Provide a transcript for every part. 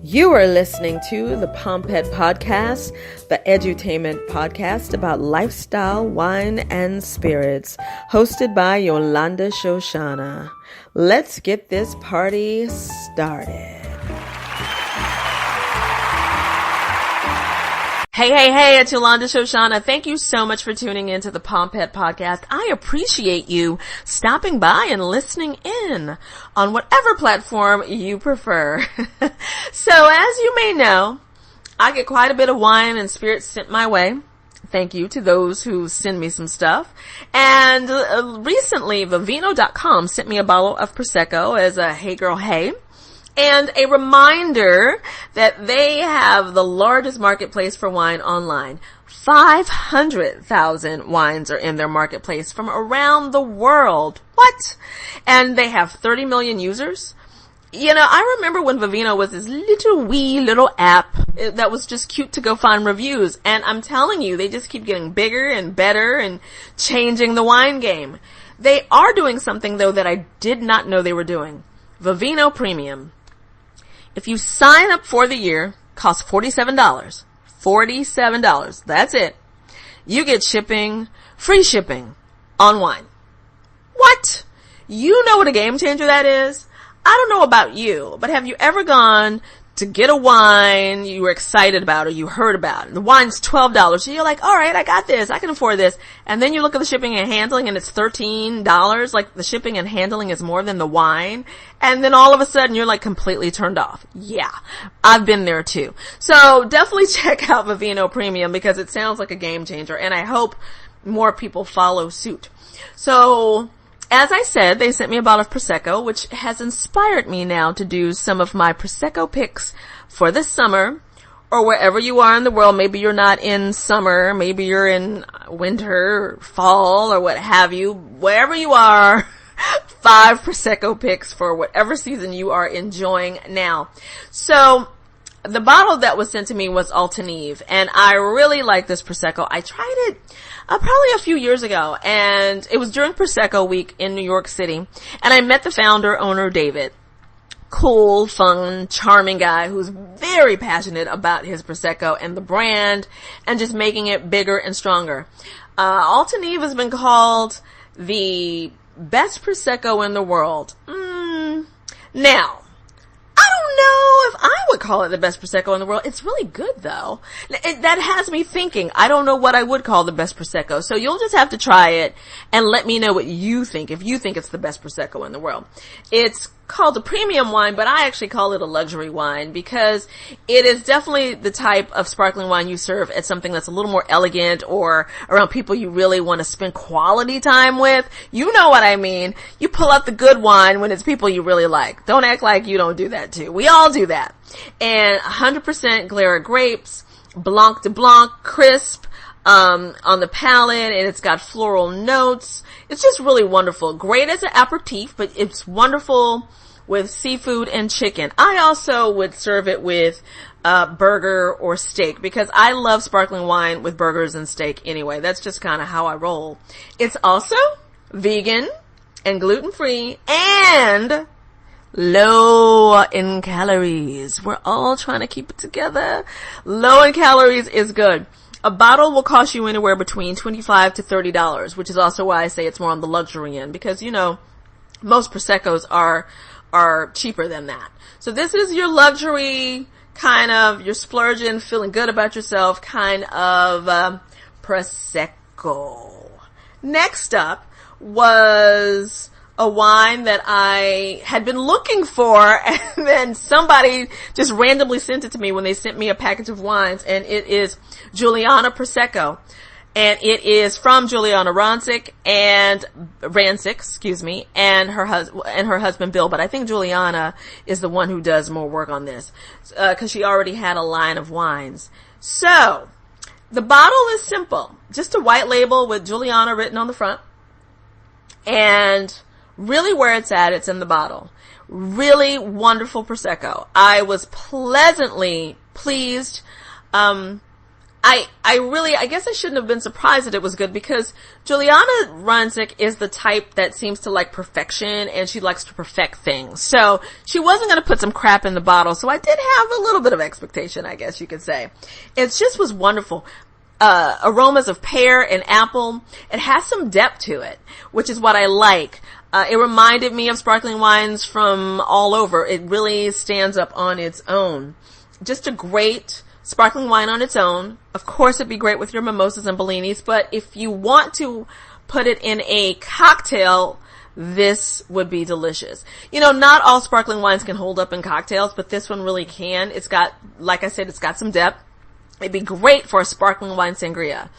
You are listening to the Pompette podcast, the edutainment podcast about lifestyle, wine, and spirits, hosted by Yolanda Shoshana. Let's get this party started. Hey, it's Yolanda Shoshana. Thank you so much for tuning in to the Pompette podcast. I appreciate you stopping by and listening in on whatever platform you prefer. So as you may know, I get quite a bit of wine and spirits sent my way. Thank you to those who send me some stuff. And recently, Vino.com sent me a bottle of Prosecco as a hey girl, hey. And a reminder that they have the largest marketplace for wine online. 500,000 wines are in their marketplace from around the world. What? And they have 30 million users. You know, I remember when Vivino was this little app that was just cute to go find reviews. And I'm telling you, they just keep getting bigger and better and changing the wine game. They are doing something, though, that I did not know they were doing. Vivino Premium. If you sign up for the year, costs $47. $47. That's it. You get shipping, free shipping on wine. What? You know what a game changer that is? I don't know about you, but have you ever gone to get a wine you were excited about or you heard about? The wine's $12. So you're like, all right, I got this. I can afford this. And then you look at the shipping and handling and it's $13. Like the shipping and handling is more than the wine. And then all of a sudden you're like completely turned off. Yeah, I've been there too. So definitely check out Vivino Premium because it sounds like a game changer and I hope more people follow suit. So as I said, they sent me a bottle of Prosecco, which has inspired me now to do some of my Prosecco picks for this summer, or wherever you are in the world. Maybe you're not in summer, maybe you're in winter, or fall, or what have you. Wherever you are, 5 Prosecco picks for whatever season you are enjoying now. So, the bottle that was sent to me was Altaneve, and I really like this Prosecco. I tried it probably a few years ago, and it was during Prosecco week in New York City, and I met the owner, David. Cool, fun, charming guy who's very passionate about his Prosecco and the brand, and just making it bigger and stronger. Altaneve has been called the best Prosecco in the world. Now, I don't know if I would call it the best Prosecco in the world. It's really good, though. That has me thinking. I don't know what I would call the best Prosecco. So you'll just have to try it and let me know what you think, if you think it's the best Prosecco in the world. It's called a premium wine, but I actually call it a luxury wine because it is definitely the type of sparkling wine you serve at something that's a little more elegant or around people you really want to spend quality time with. You know what I mean. You pull out the good wine when it's people you really like. Don't act like you don't do that too. We all do that. And 100% Glera grapes, Blanc de Blanc, crisp, on the palate, and it's got floral notes. It's just really wonderful. Great as an aperitif, but it's wonderful with seafood and chicken. I also would serve it with burger or steak because I love sparkling wine with burgers and steak anyway. That's just kind of how I roll. It's also vegan and gluten-free and low in calories. We're all trying to keep it together. Low in calories is good. A bottle will cost you anywhere between $25 to $30, which is also why I say it's more on the luxury end because, you know, most Proseccos are cheaper than that. So this is your luxury kind of, you're splurging, feeling good about yourself kind of Prosecco. Next up was a wine that I had been looking for, and then somebody just randomly sent it to me when they sent me a package of wines, and it is Giuliana Prosecco. And it is from Giuliana Prosecco and her husband Bill, but I think Giuliana is the one who does more work on this, cause she already had a line of wines. So, the bottle is simple. Just a white label with Giuliana written on the front. And really where it's at, it's in the bottle. Really wonderful Prosecco. I was pleasantly pleased. I guess I shouldn't have been surprised that it was good, because Giuliana Prosecco is the type that seems to like perfection, and she likes to perfect things. So she wasn't going to put some crap in the bottle. So I did have a little bit of expectation, I guess you could say. It just was wonderful. Aromas of pear and apple. It has some depth to it, which is what I like. It reminded me of sparkling wines from all over. It really stands up on its own. Just a great sparkling wine on its own. Of course, it'd be great with your mimosas and bellinis, but if you want to put it in a cocktail, this would be delicious. You know, not all sparkling wines can hold up in cocktails, but this one really can. It's got, like I said, it's got some depth. It'd be great for a sparkling wine sangria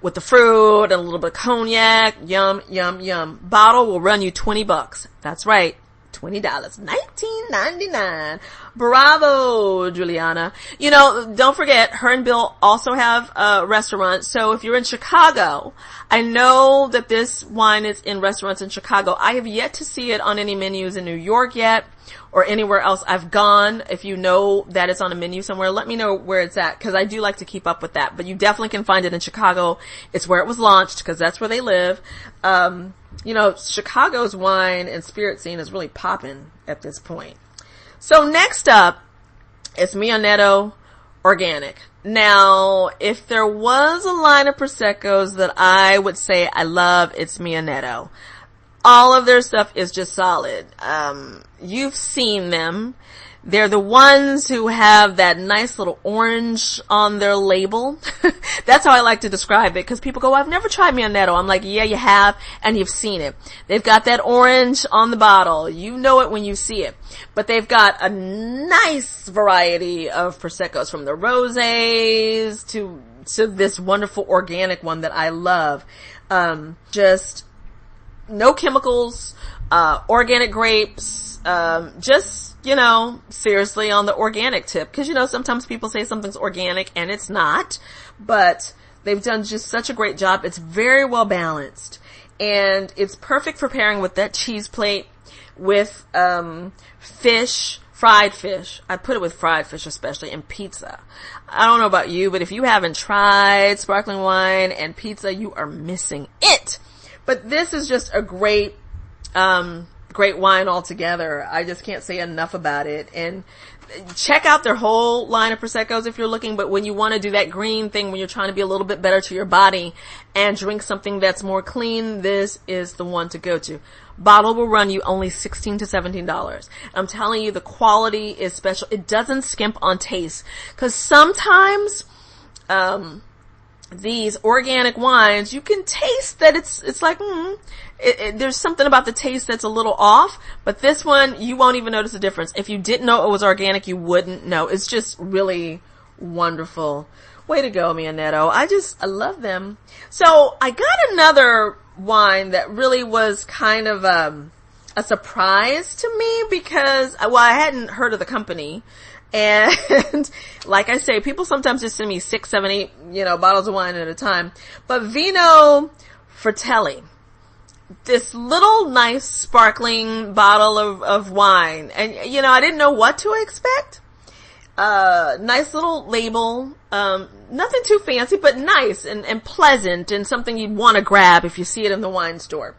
with the fruit and a little bit of cognac. Yum, yum, yum. Bottle will run you $20. That's right. $20. $19.99. Bravo, Giuliana. You know, don't forget, her and Bill also have a restaurant. So if you're in Chicago, I know that this wine is in restaurants in Chicago. I have yet to see it on any menus in New York yet, or anywhere else I've gone. If you know that it's on a menu somewhere, let me know where it's at, because I do like to keep up with that. But you definitely can find it in Chicago. It's where it was launched, because that's where they live. You know, Chicago's wine and spirit scene is really popping at this point. So next up is Mionetto Organic. Now, if there was a line of Proseccos that I would say I love, it's Mionetto. All of their stuff is just solid. You've seen them. They're the ones who have that nice little orange on their label. That's how I like to describe it, because people go, I've never tried Mionetto. I'm like, yeah, you have, and you've seen it. They've got that orange on the bottle. You know it when you see it. But they've got a nice variety of Proseccos, from the rosés to this wonderful organic one that I love. Just no chemicals, organic grapes, just, you know, seriously on the organic tip. Cause you know, sometimes people say something's organic and it's not, but they've done just such a great job. It's very well balanced, and it's perfect for pairing with that cheese plate with, fish, fried fish. I put it with fried fish especially, and pizza. I don't know about you, but if you haven't tried sparkling wine and pizza, you are missing it. But this is just a great wine altogether. I just can't say enough about it. And check out their whole line of Proseccos if you're looking, but when you want to do that green thing, when you're trying to be a little bit better to your body and drink something that's more clean, this is the one to go to. Bottle will run you only $16 to $17. I'm telling you, the quality is special. It doesn't skimp on taste, because sometimes, these organic wines, you can taste that it's like, there's something about the taste that's a little off, but this one, you won't even notice the difference. If you didn't know it was organic, you wouldn't know. It's just really wonderful. Way to go, Mionetto. I love them. So I got another wine that really was kind of, a surprise to me, because, well, I hadn't heard of the company. And like I say, people sometimes just send me 6, 7, 8, bottles of wine at a time. But Vino Fratelli, this little nice sparkling bottle of wine. And, I didn't know what to expect. Nice little label. Nothing too fancy, but nice and pleasant, and something you'd want to grab if you see it in the wine store.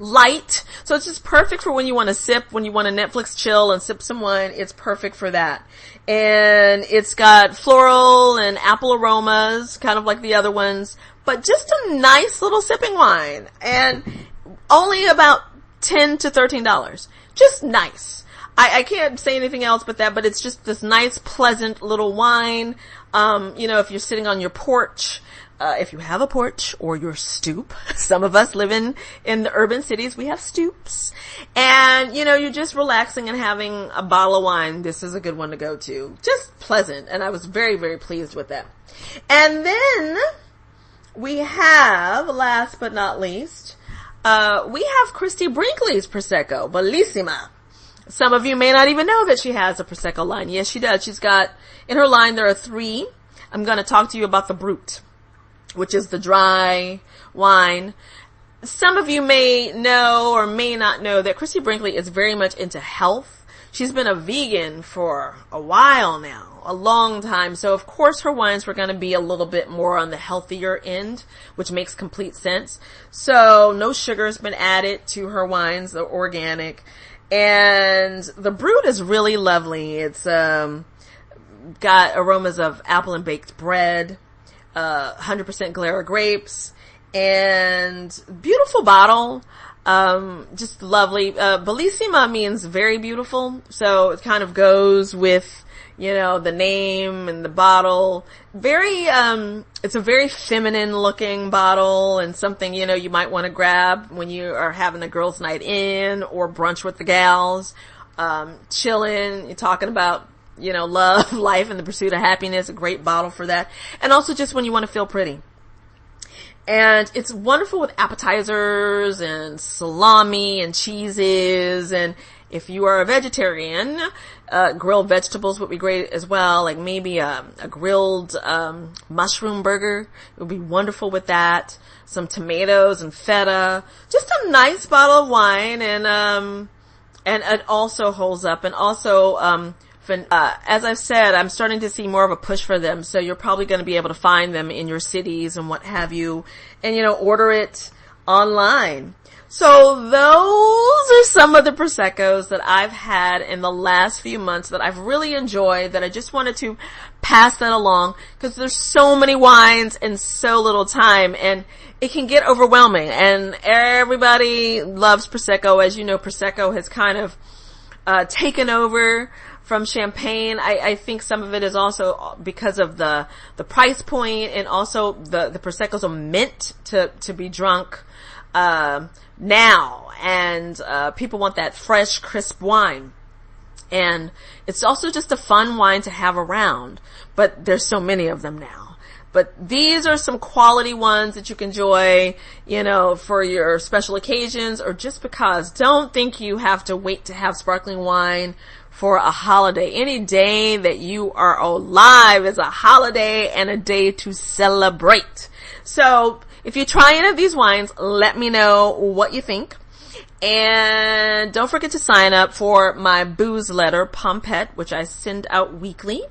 Light. So it's just perfect for when you want to sip, when you want to Netflix chill and sip some wine. It's perfect for that. And it's got floral and apple aromas, kind of like the other ones, but just a nice little sipping wine, and only about $10 to $13. Just nice. I can't say anything else but that, but it's just this nice, pleasant little wine. If you're sitting on your porch, if you have a porch or your stoop, some of us live in the urban cities, we have stoops, and you're just relaxing and having a bottle of wine. This is a good one to go to. Just pleasant, and I was very, very pleased with that. And then we have, last but not least, we have Christy Brinkley's Prosecco, Bellisima. Some of you may not even know that she has a Prosecco line. Yes, she does. She's got, in her line, there are 3. I'm going to talk to you about the Brut, which is the dry wine. Some of you may know or may not know that Christy Brinkley is very much into health. she's been a vegan for a while now, a long time. So of course her wines were going to be a little bit more on the healthier end, which makes complete sense. So no sugar has been added to her wines, they're organic. And the Brut is really lovely. It's got aromas of apple and baked bread, 100% Glera grapes, and beautiful bottle. Just lovely. Bellissima means very beautiful, so it kind of goes with, you know, the name and the bottle. Very, it's a very feminine looking bottle and something, you know, you might want to grab when you are having a girls' night in or brunch with the gals, chilling, you're talking about, you know, love, life, and the pursuit of happiness. A great bottle for that. And also just when you want to feel pretty. And it's wonderful with appetizers and salami and cheeses. And if you are a vegetarian, grilled vegetables would be great as well. Like maybe a grilled mushroom burger. It would be wonderful with that. Some tomatoes and feta. Just a nice bottle of wine. And it also holds up. And also, as I've said, I'm starting to see more of a push for them, so you're probably going to be able to find them in your cities and what have you, and, you know, order it online. So those are some of the Proseccos that I've had in the last few months that I've really enjoyed, that I just wanted to pass that along, because there's so many wines and so little time, and it can get overwhelming, and everybody loves Prosecco. As you know, Prosecco has kind of taken over from champagne. I think some of it is also because of the price point, and also the Proseccos are meant to be drunk now, and people want that fresh, crisp wine. And it's also just a fun wine to have around, but there's so many of them now. But these are some quality ones that you can enjoy, you know, for your special occasions, or just because. Don't think you have to wait to have sparkling wine for a holiday. Any day that you are alive is a holiday and a day to celebrate. So if you try any of these wines, let me know what you think. And don't forget to sign up for my booze letter, Pompette, which I send out weekly.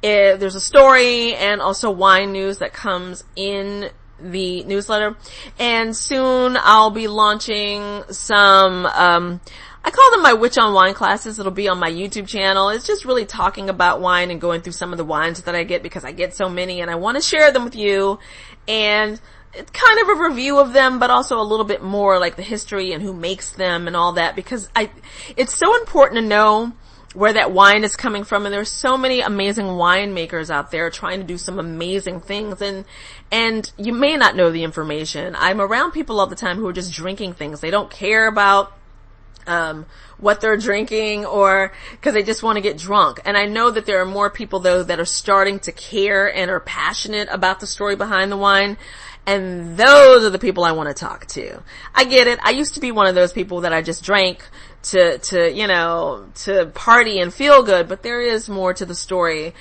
There's a story and also wine news that comes in the newsletter. And soon I'll be launching some, I call them my Witch on Wine classes. It'll be on my YouTube channel. It's just really talking about wine and going through some of the wines that I get, because I get so many and I want to share them with you. And it's kind of a review of them, but also a little bit more like the history and who makes them and all that, because it's so important to know where that wine is coming from. And there's so many amazing winemakers out there trying to do some amazing things, and you may not know the information. I'm around people all the time who are just drinking things. They don't care about what they're drinking, or because they just want to get drunk. And I know that there are more people though that are starting to care and are passionate about the story behind the wine. And those are the people I want to talk to. I get it. I used to be one of those people that I just drank to party and feel good, but there is more to the story.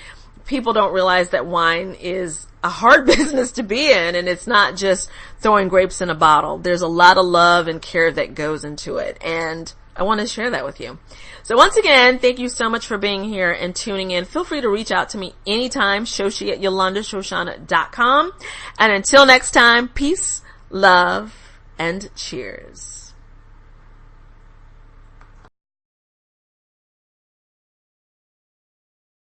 People don't realize that wine is a hard business to be in, and it's not just throwing grapes in a bottle. There's a lot of love and care that goes into it, and I want to share that with you. So once again, thank you so much for being here and tuning in. Feel free to reach out to me anytime, Shoshi@YolandaShoshana.com. And until next time, peace, love, and cheers.